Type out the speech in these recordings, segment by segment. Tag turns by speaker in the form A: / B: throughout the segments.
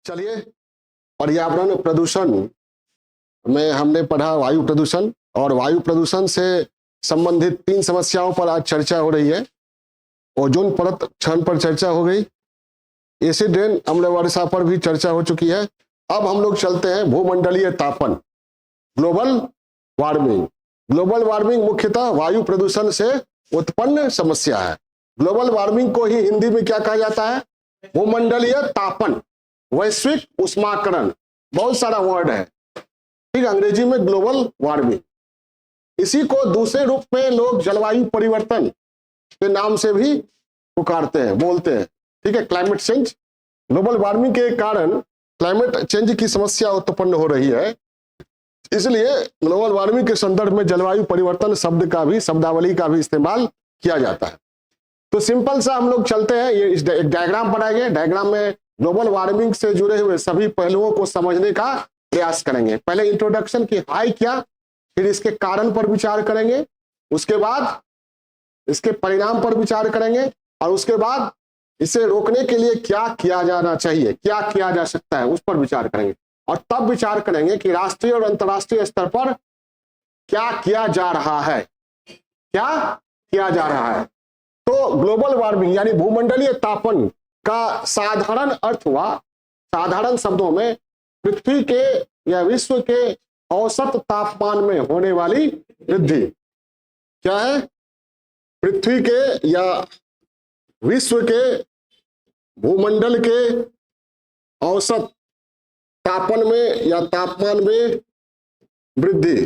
A: चलिए, पर्यावरण प्रदूषण में हमने पढ़ा वायु प्रदूषण, और वायु प्रदूषण से संबंधित 3 समस्याओं पर आज चर्चा हो रही है। ओजोन परत क्षरण पर चर्चा हो गई, एसिड रेन अम्ल वर्षा पर भी चर्चा हो चुकी है। अब हम लोग चलते हैं भूमंडलीय तापन, ग्लोबल वार्मिंग। ग्लोबल वार्मिंग मुख्यतः वायु प्रदूषण से उत्पन्न समस्या है। ग्लोबल वार्मिंग को ही हिंदी में क्या कहा जाता है? भूमंडलीय तापन, वैश्विक उष्माकरण, बहुत सारा वर्ड है, ठीक। अंग्रेजी में ग्लोबल वार्मिंग, इसी को दूसरे रूप में लोग जलवायु परिवर्तन के नाम से भी पुकारते हैं, बोलते हैं, ठीक है। क्लाइमेट चेंज, ग्लोबल वार्मिंग के कारण क्लाइमेट चेंज की समस्या उत्पन्न हो रही है, इसलिए ग्लोबल वार्मिंग के संदर्भ में जलवायु परिवर्तन शब्द का भी, शब्दावली का भी इस्तेमाल किया जाता है। तो सिंपल सा हम लोग चलते हैं, ये एक डायग्राम बनाएंगे। डायग्राम में ग्लोबल वार्मिंग से जुड़े हुए सभी पहलुओं को समझने का प्रयास करेंगे। पहले इंट्रोडक्शन की हाई क्या, फिर इसके कारण पर विचार करेंगे, उसके बाद इसके परिणाम पर विचार करेंगे, और उसके बाद इसे रोकने के लिए क्या किया जाना चाहिए, क्या किया जा सकता है, उस पर विचार करेंगे। और तब विचार करेंगे कि राष्ट्रीय और अंतर्राष्ट्रीय स्तर पर क्या किया जा रहा है, क्या किया जा रहा है। तो ग्लोबल वार्मिंग यानी भूमंडलीय तापन का साधारण अर्थ हुआ, साधारण शब्दों में, पृथ्वी के या विश्व के औसत तापमान में होने वाली वृद्धि। क्या है? पृथ्वी के या विश्व के भूमंडल के औसत तापन में या तापमान में वृद्धि।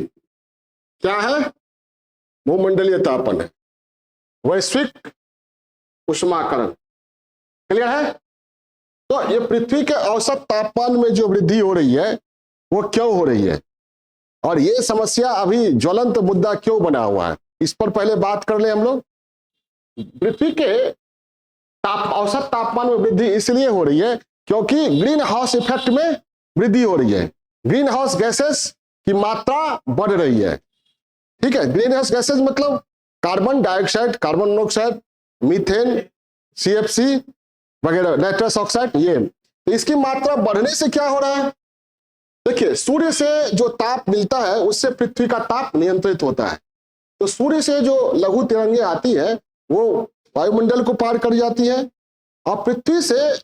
A: क्या है? भूमंडलीय तापन है, वैश्विक उष्माकरण। क्लियर है? तो ये पृथ्वी के औसत तापमान में जो वृद्धि हो रही है वो क्यों हो रही है, और ये समस्या अभी ज्वलंत मुद्दा क्यों बना हुआ है, इस पर पहले बात कर ले हम लोग। पृथ्वी के औसत तापमान में वृद्धि इसलिए हो रही है क्योंकि ग्रीन हाउस इफेक्ट में वृद्धि हो रही है। ग्रीन हाउस गैसेस की मात्रा बढ़ रही है, ठीक है। ग्रीन हाउस गैसेस मतलब carbon dioxide, carbon monoxide, methane, CFC वगैरह, नाइट्रस ऑक्साइड, ये। तो इसकी मात्रा बढ़ने से क्या हो रहा है? देखिए, सूर्य से जो ताप मिलता है उससे पृथ्वी का ताप नियंत्रित होता है। तो सूर्य से जो लघु तरंगें आती है वो वायुमंडल को पार कर जाती है, और पृथ्वी से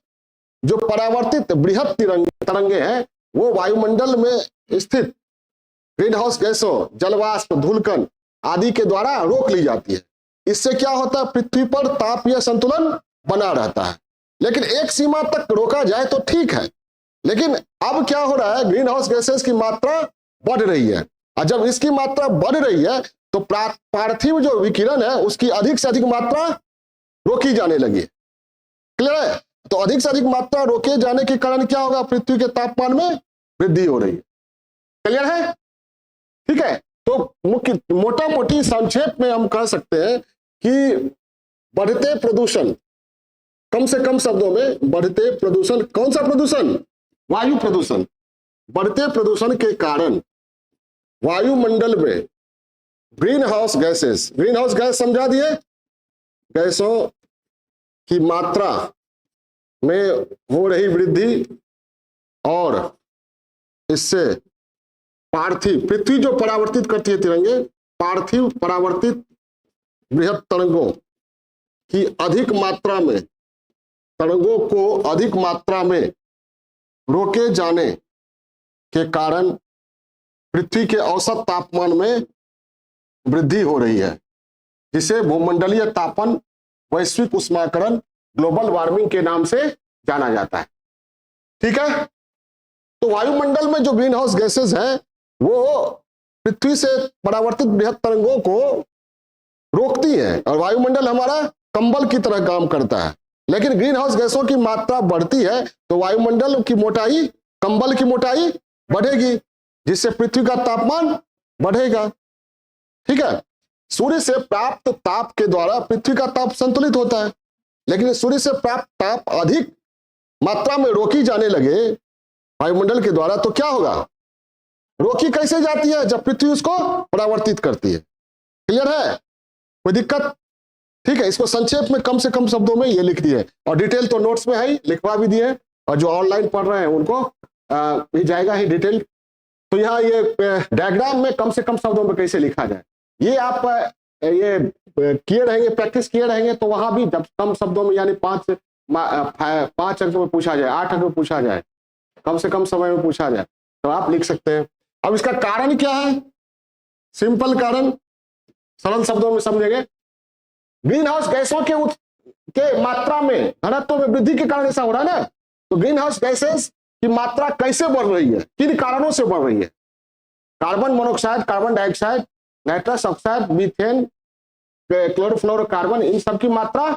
A: जो परावर्तित बृहद तरंगे हैं वो वायुमंडल में स्थित ग्रीन हाउस गैसों, जलवाष्प, धूलकण आदि के द्वारा रोक ली जाती है। इससे क्या होता है? पृथ्वी पर तापीय संतुलन बना रहता है। लेकिन एक सीमा तक रोका जाए तो ठीक है, लेकिन अब क्या हो रहा है? ग्रीन हाउस गैसेस की मात्रा बढ़ रही है, और जब इसकी मात्रा बढ़ रही है तो पार्थिव जो विकिरण है उसकी अधिक से अधिक मात्रा रोकी जाने लगी। क्लियर है? तो अधिक से अधिक मात्रा रोके जाने के कारण क्या होगा? पृथ्वी के तापमान में वृद्धि हो रही है। क्लियर है? ठीक है। तो मोटा मोटी संक्षेप में हम कह सकते हैं कि बढ़ते प्रदूषण, कम से कम शब्दों में बढ़ते प्रदूषण, कौन सा प्रदूषण? वायु प्रदूषण। बढ़ते प्रदूषण के कारण वायुमंडल में green house gases, green house gas समझा दिए, गैसों की मात्रा में हो रही वृद्धि, और इससे पार्थिव, पृथ्वी जो परावर्तित करती है तिरंगे, पार्थिव परावर्तित बृहद तरंगों की अधिक मात्रा में, तरंगों को अधिक मात्रा में रोके जाने के कारण पृथ्वी के औसत तापमान में वृद्धि हो रही है, जिसे भूमंडलीय तापन, वैश्विक उष्माकरण, ग्लोबल वार्मिंग के नाम से जाना जाता है। ठीक है। तो वायुमंडल में जो ग्रीन हाउस गैसेस हैं वो पृथ्वी से परावर्तित बृहद तरंगों को रोकती है, और वायुमंडल हमारा कंबल की तरह काम करता है। लेकिन ग्रीन हाउस गैसों की मात्रा बढ़ती है तो वायुमंडल की मोटाई, कंबल की मोटाई बढ़ेगी, जिससे पृथ्वी का तापमान बढ़ेगा। ठीक है। सूर्य से प्राप्त ताप के द्वारा पृथ्वी का ताप संतुलित होता है, लेकिन सूर्य से प्राप्त ताप अधिक मात्रा में रोकी जाने लगे वायुमंडल के द्वारा तो क्या होगा? रोकी कैसे जाती है? जब पृथ्वी उसको परावर्तित करती है। क्लियर है? कोई दिक्कत? ठीक है। इसको संक्षेप में कम से कम शब्दों में ये लिख दिए, और डिटेल तो नोट्स में है ही, लिखवा भी दिए। और जो ऑनलाइन पढ़ रहे हैं उनको मिल जाएगा ही डिटेल। तो यहाँ ये डायग्राम में कम से कम शब्दों में कैसे लिखा जाए, ये आप ये किए रहेंगे, प्रैक्टिस किए रहेंगे, तो वहां भी जब कम शब्दों में यानी 5 अंक में पूछा जाए, 8 अंक में पूछा जाए, कम से कम समय में पूछा जाए, तो आप लिख सकते हैं। अब इसका कारण क्या है, सिंपल कारण, सरल शब्दों में समझेंगे। ग्रीन हाउस गैसों के मात्रा में, घनत्व में वृद्धि के कारण ऐसा हो रहा है ना। तो ग्रीन हाउस गैसेस की मात्रा कैसे बढ़ रही है, किन कारणों से बढ़ रही है? Carbon monoxide, carbon dioxide, nitrous oxide, methane, chlorofluorocarbon, इन सब की मात्रा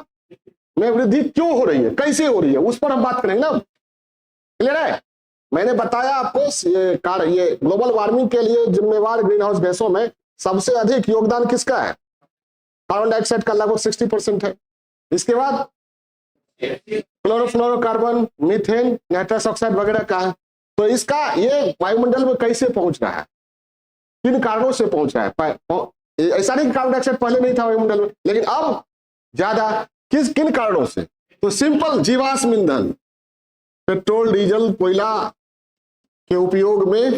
A: में वृद्धि क्यों हो रही है, कैसे हो रही है, उस पर हम बात करेंगे ना। क्लियर है? मैंने बताया आपको ये ग्लोबल वार्मिंग के लिए जिम्मेवार ग्रीन हाउस गैसों में सबसे अधिक योगदान किसका है? कार्बन डाइऑक्साइड का लगभग 60% है। इसके बाद क्लोरोफ्लोरोकार्बन, मीथेन, नाइट्रस ऑक्साइड वगैरह का है। तो इसका ये वायुमंडल में कैसे पहुंच रहा है, किन कारणों से पहुंच रहा है? ऐसा नहीं कि कार्बन डाइऑक्साइड पहले नहीं था वायुमंडल में, लेकिन अब ज्यादा, किन कारणों से? तो सिंपल, जीवाश्म ईंधन, पेट्रोल, डीजल, कोयला के उपयोग में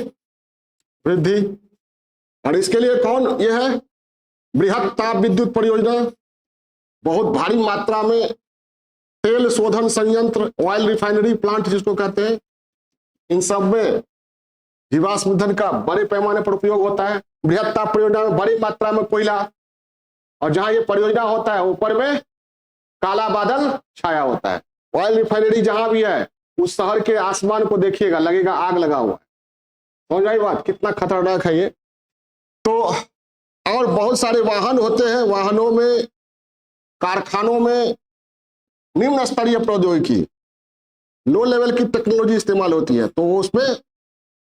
A: वृद्धि। और इसके लिए कौन ये है? बृहत ताप विद्युत परियोजना, बहुत भारी मात्रा में तेल शोधन संयंत्र, ऑयल रिफाइनरी प्लांट जिसको कहते हैं, इन सब में जीवाश्म ईंधन का बड़े पैमाने पर उपयोग होता है। बृहत ताप परियोजना में बड़ी मात्रा में कोयला, और जहां ये परियोजना होता है ऊपर में काला बादल छाया होता है। ऑयल रिफाइनरी जहां भी है उस शहर के आसमान को देखिएगा, लगेगा आग लगा हुआ है। समझ आई बात, कितना खतरनाक है ये। तो और बहुत सारे वाहन होते हैं, वाहनों में, कारखानों में निम्न स्तरीय प्रौद्योगिकी, लो लेवल की टेक्नोलॉजी इस्तेमाल होती है, तो उसमें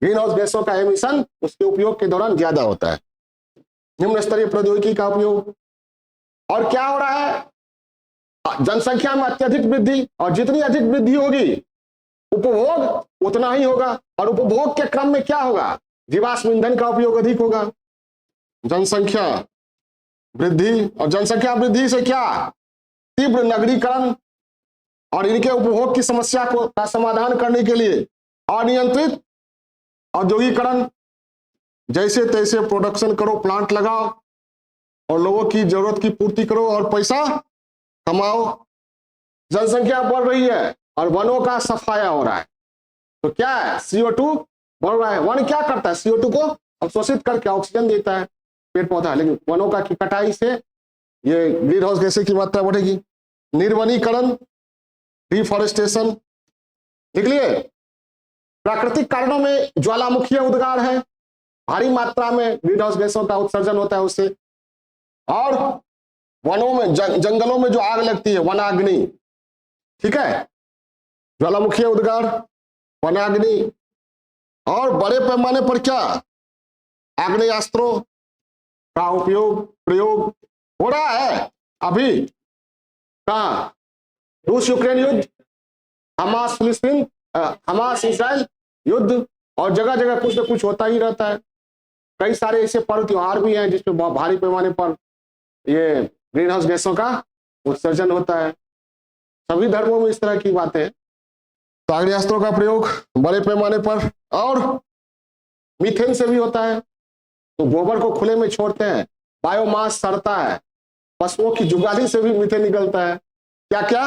A: ग्रीन हाउस गैसों का एमिशन उसके उपयोग के दौरान ज्यादा होता है, निम्न स्तरीय प्रौद्योगिकी का उपयोग। और क्या हो रहा है, जनसंख्या में अत्यधिक वृद्धि, और जितनी अधिक वृद्धि होगी उपभोग उतना ही होगा, और उपभोग के क्रम में क्या होगा, जीवाश्म ईंधन का उपयोग अधिक होगा। जनसंख्या वृद्धि, और जनसंख्या वृद्धि से क्या, तीव्र नगरीकरण, और इनके उपभोग की समस्या का समाधान करने के लिए अनियंत्रित औद्योगिकरण, जैसे तैसे प्रोडक्शन करो, प्लांट लगाओ और लोगों की जरूरत की पूर्ति करो और पैसा कमाओ। जनसंख्या बढ़ रही है और वनों का सफाया हो रहा है, तो क्या है, CO2 बढ़ रहा है। वन क्या करता है, CO2 को अवशोषित करके ऑक्सीजन देता है पेड़ पौधा, लेकिन वनों का की कटाई से ये ग्रीन हाउस गैसें की मात्रा बढ़ेगी। निर्वनीकरण, डिफॉरेस्टेशन, लिख लिए। प्राकृतिक कारणों में ज्वालामुखीय उद्गार है, भारी मात्रा में ग्रीन हाउस गैसों का उत्सर्जन होता है उससे। और वनों में, जंगलों में जो आग लगती है, वनाग्नि, ठीक है, ज्वालामुखीय उद्गार, वनाग्नि। और बड़े पैमाने पर क्या, आग्नेयास्त्रों का प्रयोग हो रहा है अभी। कहां, रूस यूक्रेन युद्ध, हमास फिलिस्तीन, हमास इजराइल युद्ध, और जगह जगह कुछ न कुछ होता ही रहता है। कई सारे ऐसे पर्व त्योहार भी हैं जिसमें बहुत भारी पैमाने पर ये ग्रीन हाउस गैसों का उत्सर्जन होता है। सभी धर्मों में इस तरह की बातें हैं। तो आग्नेयास्त्रों का प्रयोग बड़े पैमाने पर, और मीथेन से भी होता है। तो गोबर को खुले में छोड़ते हैं, बायोमास सड़ता है, पशुओं की जुगाली से भी मीथेन निकलता है। क्या क्या,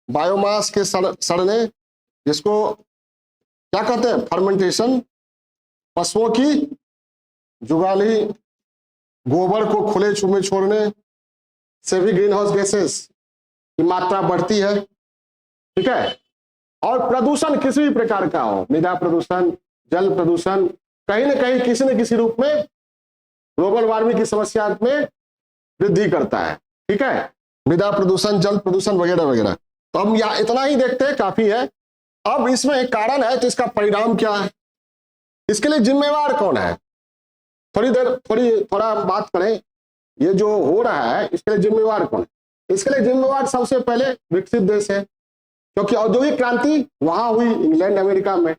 A: बायोमास के सड़ने, जिसको क्या कहते हैं, फर्मेंटेशन, पशुओं की जुगाली, गोबर को खुले में छोड़ने से भी ग्रीन हाउस गैसेस की मात्रा बढ़ती है, ठीक है। और प्रदूषण किसी भी प्रकार का हो, मृदा प्रदूषण, जल प्रदूषण, कहीं न कहीं किसी न किसी रूप में ग्लोबल वार्मिंग की समस्या में वृद्धि करता है, ठीक है, मृदा प्रदूषण, जल प्रदूषण वगैरह वगैरह। तो हम यहाँ इतना ही देखते हैं, काफी है। अब इसमें एक कारण है, तो इसका परिणाम क्या है, इसके लिए जिम्मेवार कौन है, थोड़ा बात करें। ये जो हो रहा है इसके लिए जिम्मेवार कौन है? इसके लिए जिम्मेवार सबसे पहले विकसित देश है, क्योंकि औद्योगिक क्रांति वहां हुई, इंग्लैंड अमेरिका में।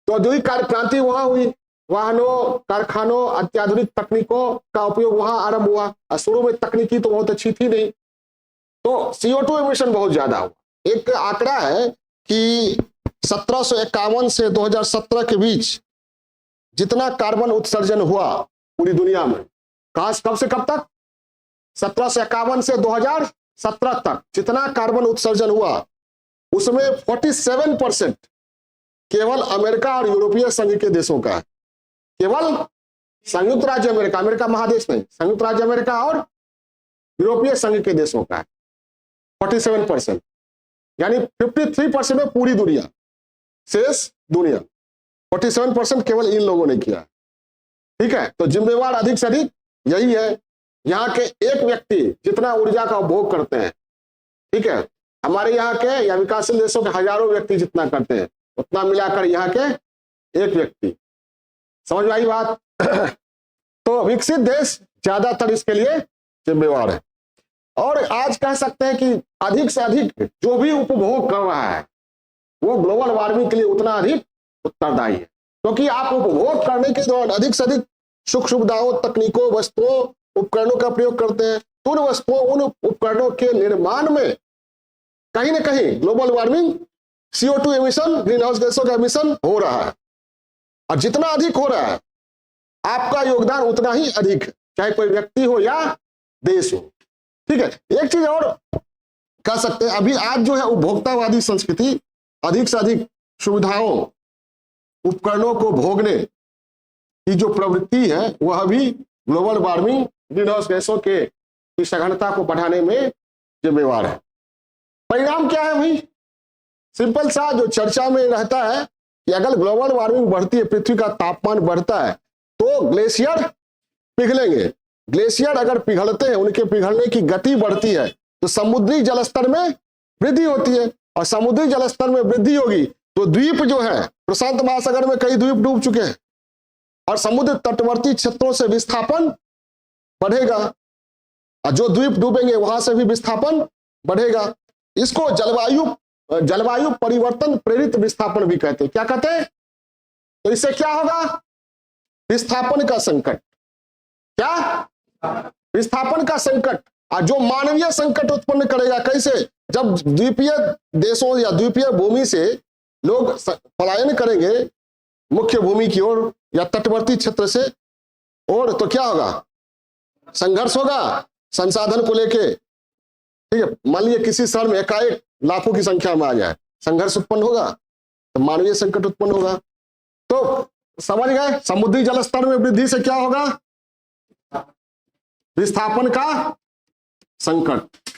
A: तो औद्योगिक क्रांति वहां हुई, वाहनों, कारखानों, अत्याधुनिक तकनीकों का उपयोग वहां आरंभ हुआ। शुरू में तकनीकी तो बहुत अच्छी थी नहीं, तो CO2 एमिशन बहुत ज्यादा हुआ। एक आंकड़ा है कि 1751 से 2017 के बीच जितना कार्बन उत्सर्जन हुआ पूरी दुनिया में, कब से कब तक, 1751 से 2017 तक जितना कार्बन उत्सर्जन हुआ उसमें 47% केवल अमेरिका और यूरोपीय संघ के देशों का है। केवल संयुक्त राज्य अमेरिका, अमेरिका महादेश नहीं, संयुक्त राज्य अमेरिका और यूरोपीय संघ के देशों का है 47%, यानी 53% में पूरी दुनिया, शेष दुनिया 47% केवल इन लोगों ने किया। ठीक है, तो जिम्मेवार अधिक से अधिक यही है। यहाँ के एक व्यक्ति जितना ऊर्जा का उपभोग करते हैं, ठीक है, हमारे यहाँ के या विकासशील देशों के हजारों व्यक्ति जितना करते हैं उतना मिलाकर यहाँ के एक व्यक्ति। समझ में आई बात? तो विकसित देश ज्यादातर इसके लिए जिम्मेवार है। और आज कह सकते हैं कि अधिक से अधिक जो भी उपभोग कर रहा है वो ग्लोबल वार्मिंग के लिए उतना अधिक उत्तरदायी है, क्योंकि आप उपभोग करने के दौरान अधिक से अधिक सुख सुविधाओं, तकनीकों, वस्तुओं, उपकरणों का प्रयोग करते हैं। तो उन वस्तुओं, उन उपकरणों के निर्माण में कहीं ना कहीं global warming, CO2 emission, green house गैसों का एमिशन हो रहा है। और जितना अधिक हो रहा है आपका योगदान उतना ही अधिक है, चाहे कोई व्यक्ति हो या देश हो। ठीक है, एक चीज और कह सकते हैं, अभी आज जो है उपभोक्तावादी संस्कृति, अधिक से अधिक सुविधाओं, उपकरणों को भोगने की जो प्रवृत्ति है वह भी ग्लोबल वार्मिंग, ग्रीन हाउस गैसों की सघनता को बढ़ाने में जिम्मेवार है। परिणाम क्या है भाई? सिंपल सा जो चर्चा में रहता है कि अगर ग्लोबल वार्मिंग बढ़ती है, पृथ्वी का तापमान बढ़ता है, तो ग्लेशियर पिघलेंगे। ग्लेशियर अगर पिघलते हैं, उनके पिघलने की गति बढ़ती है तो समुद्री जलस्तर में वृद्धि होती है, और समुद्री जलस्तर में वृद्धि होगी तो द्वीप जो है, प्रशांत महासागर में कई द्वीप डूब चुके हैं, और समुद्र तटवर्ती क्षेत्रों से विस्थापन बढ़ेगा, और जो द्वीप डूबेंगे वहां से भी विस्थापन बढ़ेगा। इसको जलवायु परिवर्तन प्रेरित विस्थापन भी कहते हैं। क्या कहते हैं? तो इससे क्या होगा? विस्थापन का संकट। क्या? विस्थापन का संकट, और जो मानवीय संकट उत्पन्न करेगा। कैसे? जब द्वीपीय देशों या द्वीपीय भूमि से लोग पलायन करेंगे मुख्य भूमि की ओर या तटवर्ती क्षेत्र से, और तो क्या होगा? संघर्ष होगा संसाधन को लेके। ठीक है, मान लीजिए किसी शहर में एकाएक लाखों की संख्या में आ जाए, संघर्ष उत्पन्न होगा तो मानवीय संकट उत्पन्न होगा। तो समझ गए? समुद्री जलस्तर में वृद्धि से क्या होगा? विस्थापन का संकट।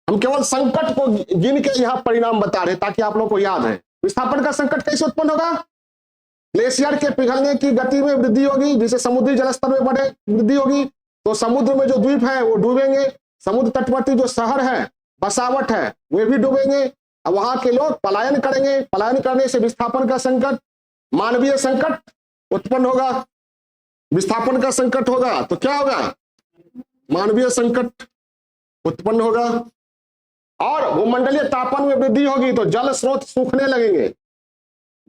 A: हम केवल संकट को गिन के यहां परिणाम बता रहे ताकि आप लोग को याद है। विस्थापन का संकट कैसे उत्पन्न होगा? ग्लेशियर के पिघलने की गति में वृद्धि होगी, जिससे समुद्री जलस्तर में वृद्धि होगी, तो समुद्र में जो द्वीप है वो डूबेंगे, समुद्र तटवर्ती जो शहर है, बसावट है, वे भी डूबेंगे, और वहां के लोग पलायन करेंगे। पलायन करने से विस्थापन का संकट, मानवीय संकट उत्पन्न होगा। विस्थापन का संकट होगा तो क्या होगा? मानवीय संकट उत्पन्न होगा, और भूमंडलीय तापमान में वृद्धि होगी तो जल स्रोत सूखने लगेंगे।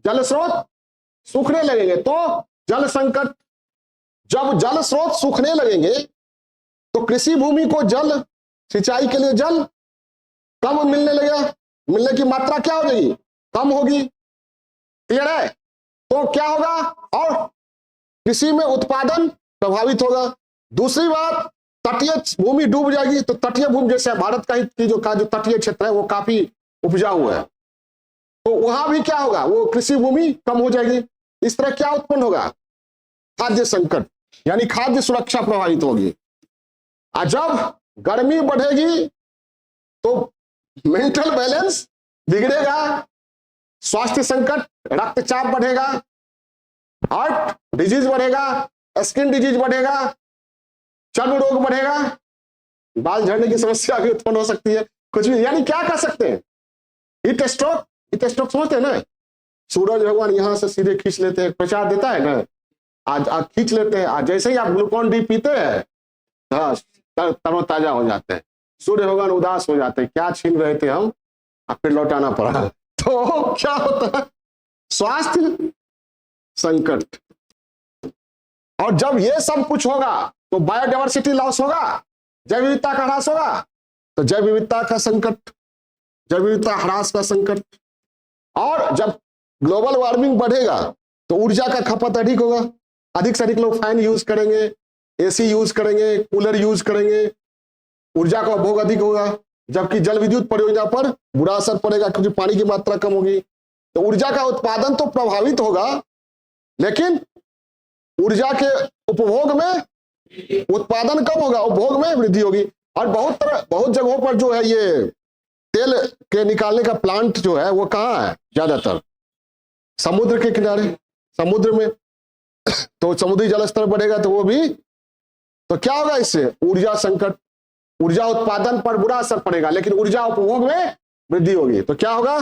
A: जल स्रोत सूखने लगेंगे तो जल संकट। जब जल स्रोत सूखने लगेंगे तो कृषि भूमि को जल, सिंचाई के लिए जल कम मिलने लगेगा, मिलने की मात्रा क्या हो जाएगी? कम होगी। क्लियर है? तो क्या होगा? और कृषि में उत्पादन प्रभावित होगा। दूसरी बात, तटीय भूमि डूब जाएगी, तो तटीय भूमि जैसे भारत का जो तटीय क्षेत्र है वो काफी उपजाऊ है, तो वहां भी क्या होगा? वो कृषि भूमि कम हो जाएगी। इस तरह क्या उत्पन्न होगा? खाद्य संकट, यानी खाद्य सुरक्षा प्रभावित होगी। और जब गर्मी बढ़ेगी तो मेंटल बैलेंस बिगड़ेगा, स्वास्थ्य संकट, रक्तचाप बढ़ेगा, हार्ट डिजीज बढ़ेगा, स्किन डिजीज बढ़ेगा, चर्म रोग बढ़ेगा, बाल झड़ने की समस्या भी उत्पन्न हो सकती है, कुछ भी। यानी क्या कर सकते हैं? Heat stroke. हीट स्ट्रोक समझते हैं ना? सूरज भगवान यहां से सीधे खींच लेते हैं, प्रचार देता है ना, आज खींच लेते हैं, आज जैसे ही आप ग्लूकोन डी पीते हैं तरोताजा हो जाते हैं। सूर्य भगवान उदास हो जाते हैं, क्या छीन रहे थे हम, अब फिर लौटाना पड़ा। तो क्या होता है? स्वास्थ्य संकट। और जब ये सब कुछ होगा तो बायोडाइवर्सिटी लॉस होगा, जैव विविधता का ह्रास होगा, तो जैव विविधता का संकट, जैव विविधता ह्रास का संकट, और जब ग्लोबल वार्मिंग बढ़ेगा तो ऊर्जा का खपत अधिक होगा, अधिक से अधिक लोग फैन यूज करेंगे, एसी यूज करेंगे, कूलर यूज करेंगे, ऊर्जा का उपभोग अधिक होगा। जबकि जल विद्युत परियोजना पर बुरा असर पड़ेगा क्योंकि पानी की मात्रा कम होगी। तो ऊर्जा का उत्पादन तो प्रभावित होगा, लेकिन ऊर्जा के उपभोग में उत्पादन कम होगा, उपभोग में वृद्धि होगी। और बहुत जगहों पर जो है ये तेल के निकालने का प्लांट जो है वो कहाँ है, ज्यादातर समुद्र के किनारे, समुद्र में। तो समुद्री जल स्तर बढ़ेगा तो वो भी, तो क्या होगा इससे, ऊर्जा संकट, ऊर्जा उत्पादन पर बुरा असर पड़ेगा लेकिन ऊर्जा उपभोग में वृद्धि होगी। तो क्या होगा,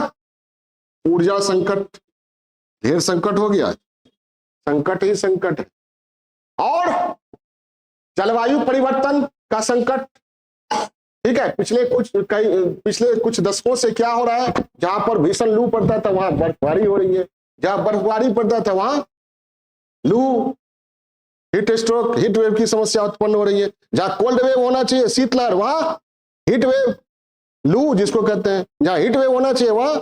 A: ऊर्जा संकट, ढेर संकट हो गया, संकट ही संकट है। और जलवायु परिवर्तन का संकट, ठीक है, पिछले कुछ दशकों से क्या हो रहा है, जहां पर भीषण लू पड़ता था वहां बर्फबारी हो रही है, जहां बर्फबारी पड़ता था वहां लू, हीट स्ट्रोक, हीट वेव की समस्या उत्पन्न हो रही है। जहां कोल्ड वेव होना चाहिए, शीतलहर, वहां हीट वेव, लू जिसको कहते हैं, जहां हीट वेव होना चाहिए वहां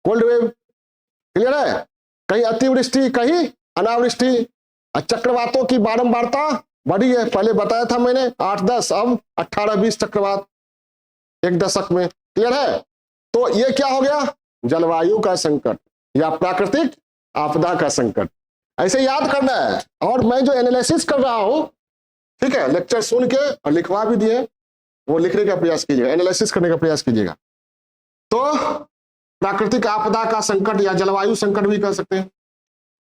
A: कोल्ड वेव। क्लियर है, कहीं अतिवृष्टि कहीं अनावृष्टि, चक्रवातों की बारंबारता बढ़ी है। पहले बताया था मैंने 8-10, अब 18-20 चक्रवात एक दशक में। क्लियर है, तो ये क्या हो गया, जलवायु का संकट या प्राकृतिक आपदा का संकट, ऐसे याद करना है। और मैं जो एनालिसिस कर रहा हूं, ठीक है, लेक्चर सुन के और लिखवा भी दिए, वो लिखने का प्रयास कीजिएगा, एनालिसिस करने का प्रयास कीजिएगा। तो प्राकृतिक आपदा का संकट या जलवायु संकट भी कह सकते हैं।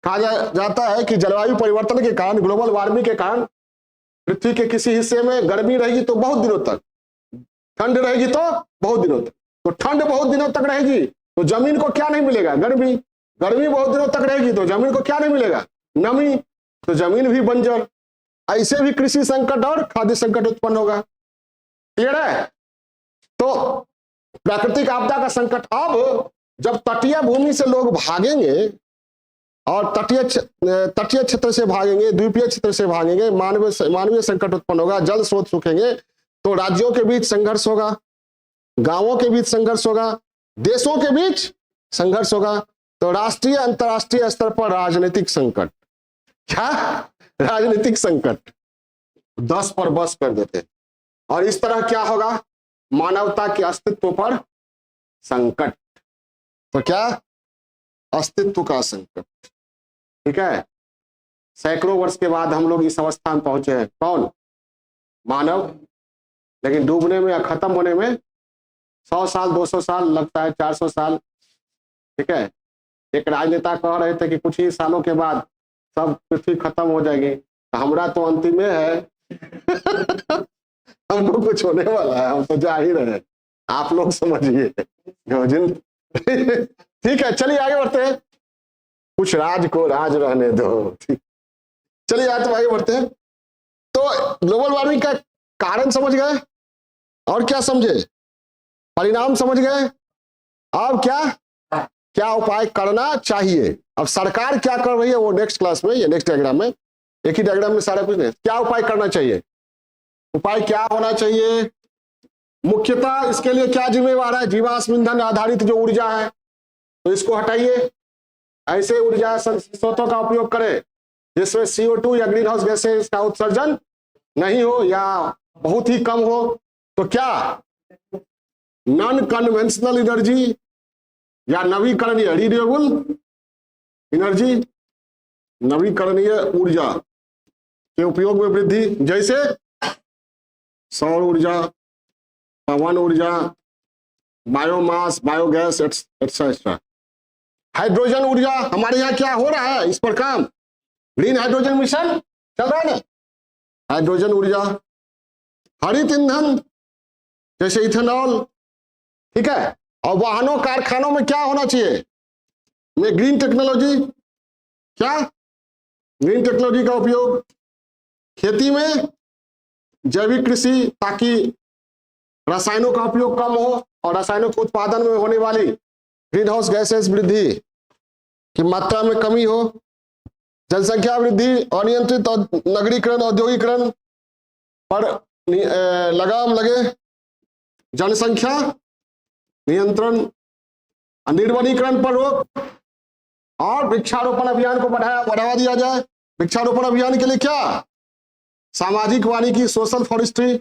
A: कहा जाता है कि जलवायु परिवर्तन के कारण, ग्लोबल वार्मिंग के कारण पृथ्वी के किसी हिस्से में गर्मी रहेगी तो बहुत दिनों तक, ठंड रहेगी तो बहुत दिनों तक। तो ठंड बहुत दिनों तक रहेगी तो जमीन को क्या नहीं मिलेगा, गर्मी, गर्मी बहुत दिनों तक रहेगी तो जमीन को क्या नहीं मिलेगा, नमी, तो जमीन भी बंजर। ऐसे भी कृषि संकट और खाद्य संकट उत्पन्न होगा। क्लियर है, तो प्राकृतिक आपदा का संकट, अब जब तटीय भूमि से लोग भागेंगे और तटीय क्षेत्र से भागेंगे, द्वीपीय क्षेत्र से भागेंगे, मानवीय संकट उत्पन्न होगा, जल स्रोत सूखेंगे, तो राज्यों के बीच संघर्ष होगा, गांवों के बीच संघर्ष होगा, देशों के बीच संघर्ष होगा। तो राष्ट्रीय अंतरराष्ट्रीय स्तर पर राजनीतिक संकट, क्या राजनीतिक संकट 10 पर बस कर देते। और इस तरह क्या होगा, मानवता के अस्तित्व पर संकट। तो क्या, अस्तित्व का संकट, ठीक है। सैकड़ों वर्ष के बाद हम लोग इस अवस्था में पहुंचे हैं, कौन, मानव। लेकिन डूबने में या खत्म होने में 100 साल 200 साल लगता है, 400 साल, ठीक है। एक राजनेता कह रहे थे कि कुछ ही सालों के बाद सब पृथ्वी खत्म हो जाएगी, तो हमरा तो अंतिम में है हमको कुछ होने वाला है, हम तो जा ही रहे हैं, आप लोग समझिए। ठीक है, चलिए आगे बढ़ते हैं, कुछ राज को राज रहने दो। चलिए आज तो आगे बढ़ते हैं। तो ग्लोबल वार्मिंग का कारण समझ गए, और क्या समझे, परिणाम समझ गए। अब क्या उपाय करना चाहिए। अब सरकार क्या कर रही है वो नेक्स्ट क्लास में या नेक्स्ट डायग्राम में, एक ही डायग्राम में सारा कुछ नहीं, क्या उपाय करना चाहिए, उपाय क्या होना चाहिए। मुख्यतः इसके लिए क्या जिम्मेवार है, जीवाश्म ईंधन आधारित जो ऊर्जा है तो इसको हटाइए, ऐसे ऊर्जा स्रोतों का उपयोग करें जिसमें CO2 या ग्रीन हाउस गैसेस का उत्सर्जन नहीं हो या बहुत ही कम हो। तो क्या, नॉन कन्वेंशनल एनर्जी या नवीकरणीय, रिन्यूएबल एनर्जी, नवीकरणीय ऊर्जा के उपयोग में वृद्धि, जैसे सौर ऊर्जा, पवन ऊर्जा, बायोमास, बायोगैस एक्सेट्रा। हाइड्रोजन ऊर्जा, हमारे यहाँ क्या हो रहा है इस पर काम, ग्रीन हाइड्रोजन मिशन चल रहा है ना, हाइड्रोजन ऊर्जा, हरित ईंधन जैसे इथेनॉल, ठीक है। और वाहनों कारखानों में क्या होना चाहिए, में ग्रीन टेक्नोलॉजी, क्या ग्रीन टेक्नोलॉजी का उपयोग, खेती में जैविक कृषि ताकि रसायनों का उपयोग कम हो और रसायनों के उत्पादन में होने वाली ग्रीन हाउस गैसेस वृद्धि की मात्रा में कमी हो, जनसंख्या वृद्धि, अनियंत्रित नगरीकरण, औद्योगिकरण पर लगाम लगे, जनसंख्या नियंत्रण निर्वनीकरण पर रोक और वृक्षारोपण अभियान को बढ़ावा दिया जाए। वृक्षारोपण अभियान के लिए क्या? सामाजिक वानिकी, सोशल फॉरेस्ट्री।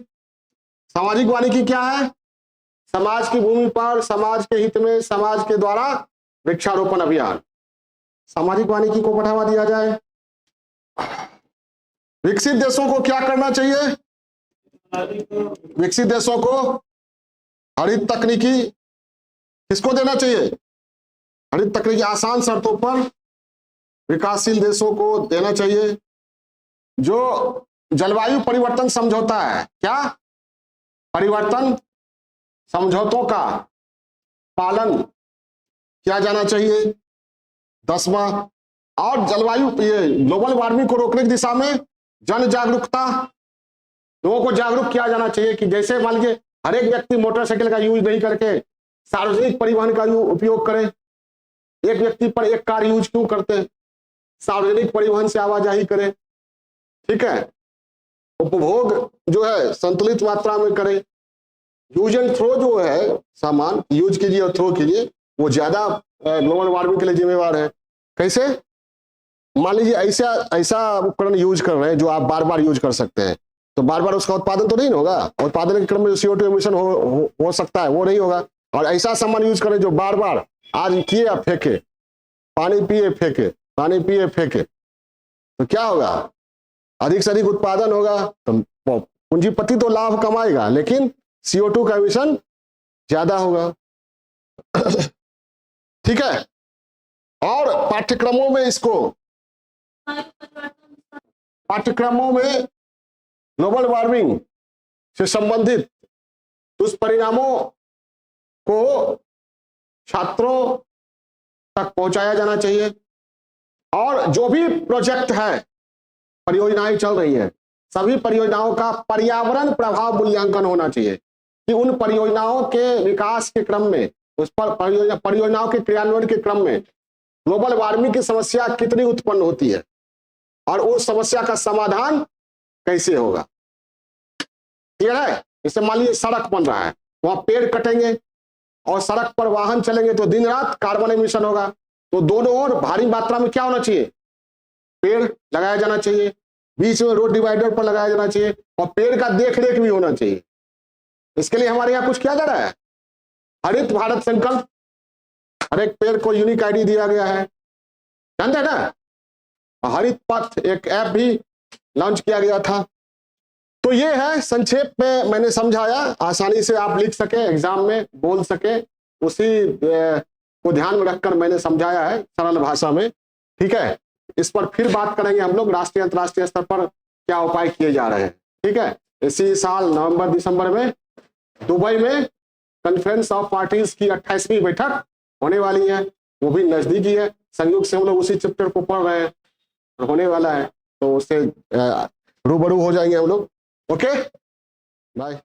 A: सामाजिक वानिकी क्या है? समाज की भूमि पर समाज के हित में समाज के द्वारा वृक्षारोपण अभियान, सामाजिक वानिकी को बढ़ावा दिया जाए। विकसित देशों को क्या करना चाहिए? विकसित देशों को हरित तकनीकी किसको देना चाहिए? हरित तकनीकी आसान शर्तों पर विकासशील देशों को देना चाहिए। जो जलवायु परिवर्तन समझौता है, क्या परिवर्तन समझौतों का पालन किया जाना चाहिए। 10वां, और जलवायु ग्लोबल वार्मिंग को रोकने की दिशा में जन जागरूकता, लोगों को जागरूक किया जाना चाहिए कि जैसे मान लीजिए हर एक व्यक्ति मोटरसाइकिल का यूज नहीं करके सार्वजनिक परिवहन का उपयोग करे। एक व्यक्ति पर एक कार यूज क्यों करते हैं? सार्वजनिक परिवहन से आवाजाही करे, ठीक है। उपभोग जो है संतुलित मात्रा में करे। यूज एंड थ्रो जो है, सामान यूज कीजिए और थ्रो कीजिए, वो ज्यादा ग्लोबल वार्मिंग के लिए जिम्मेवार है। कैसे? मान लीजिए ऐसा उपकरण यूज कर रहे हैं जो आप बार बार यूज कर सकते हैं, तो बार बार उसका उत्पादन तो नहीं होगा। उत्पादन के क्रम में CO2 एमिशन हो सकता है, वो नहीं होगा। और ऐसा सामान यूज करें जो बार बार आज किए या फेंके, पानी पिए फेंके, पानी पिए फेंके, तो क्या होगा? अधिक से अधिक उत्पादन होगा, तो पूंजीपति तो लाभ कमाएगा, लेकिन CO2 का एमिशन ज्यादा होगा। ठीक है। और पाठ्यक्रमों में ग्लोबल वार्मिंग से संबंधित दुष्परिणामों को छात्रों तक पहुंचाया जाना चाहिए। और जो भी प्रोजेक्ट है, परियोजनाएं चल रही है, सभी परियोजनाओं का पर्यावरण प्रभाव मूल्यांकन होना चाहिए कि उन परियोजनाओं के विकास के क्रम में, उस पर परियोजनाओं के क्रियान्वयन के क्रम में ग्लोबल वार्मिंग की समस्या कितनी उत्पन्न होती है और उस समस्या का समाधान कैसे होगा। ठीक है। जैसे मान लीजिए सड़क बन रहा है, वहां पेड़ कटेंगे और सड़क पर वाहन चलेंगे तो दिन रात कार्बन एमिशन होगा। तो दोनों ओर भारी मात्रा में क्या होना चाहिए? पेड़ लगाया जाना चाहिए, बीच में रोड डिवाइडर पर लगाया जाना चाहिए, और पेड़ का देख रेख भी होना चाहिए। इसके लिए हमारे यहाँ कुछ किया जा रहा है, हरित भारत संकल्प। हर एक पेड़ को यूनिक ID दिया गया है, जानते हैं ना। हरित पथ एक ऐप भी लॉन्च किया गया था। तो ये है संक्षेप में मैंने समझाया, आसानी से आप लिख सके, एग्जाम में बोल सके, उसी को ध्यान में रखकर मैंने समझाया है सरल भाषा में। ठीक है। इस पर फिर बात करेंगे हम लोग, राष्ट्रीय अंतर्राष्ट्रीय स्तर पर क्या उपाय किए जा रहे हैं। ठीक है। इसी साल नवंबर दिसंबर में दुबई में कॉन्फ्रेंस ऑफ पार्टीज की 28वीं बैठक होने वाली है, वो भी नजदीकी है। संयोग से हम लोग उसी चैप्टर को पढ़ रहे हैं, होने वाला है, तो उससे रूबरू हो जाएंगे हम लोग। Okay, bye.